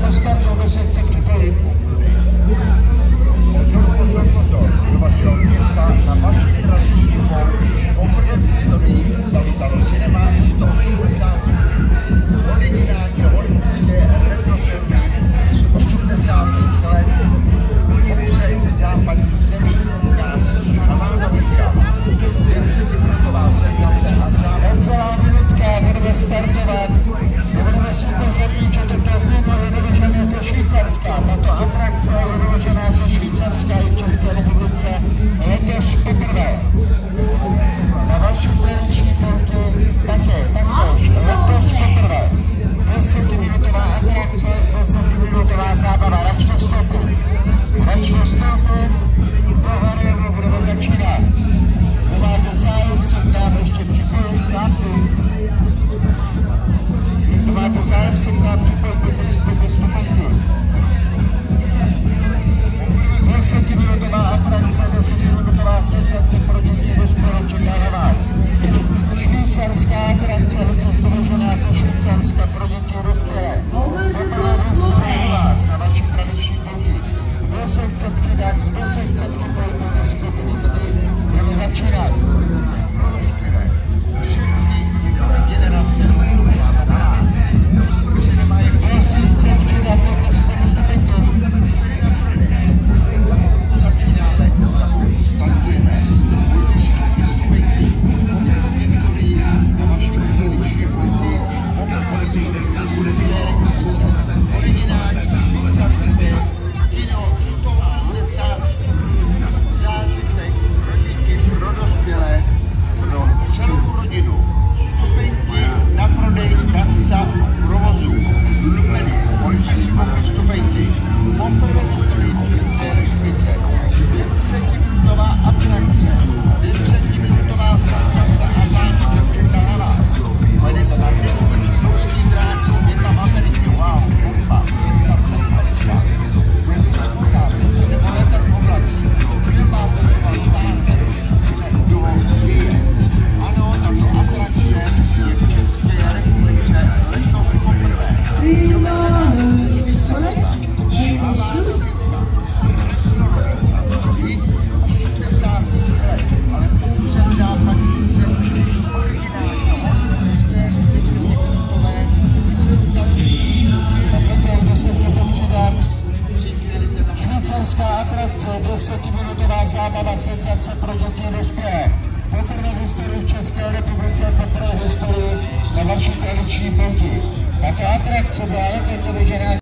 do startu, kdo se chce připojit. Pozor, do vašeho města na vaší tradiční poprvé v historii zavítalo cinema 180. Originální hollywoodské retrofilmy z 80. let obce západních zemí nás naváza vytrá. 10minutová senzace a závěr. Celá minutka, budeme startovat. Budeme si upozornit, že toto film je vyložené ze Švýcarska. Tato atrakce je vyložená ze Švýcarska i v České republice letos poprvé. Na vaší tradiční pouti také, taktéž letos poprvé. 10minutová atrakce, 10minutová zábava. Račte vstoupit. Račte vstoupit. Do hory budeme začínat. Máte zájem se k nám ještě připojit zápit. Máte zájem se k nám připojit do stupenky. 10minutová atrakce, 10minutová senzace pro děti dospělé čeká na vás. Švýcarská atrakce, letos dovežená ze Švýcarska pro děti dospělé. Poprvé v vás na vaší tradiční pouti. Kdo se chce přidat, kdo se chce připojit do skupiny, budeme začínat. Kdo si chce přidat do skupiny stupenky? Atrakce, 10minutová zábava, senzace pro děti dospělé. Poprvé v historii v České republice, poprvé v historii na vaší tradiční pouti. Tato atrakce byla letos dovežená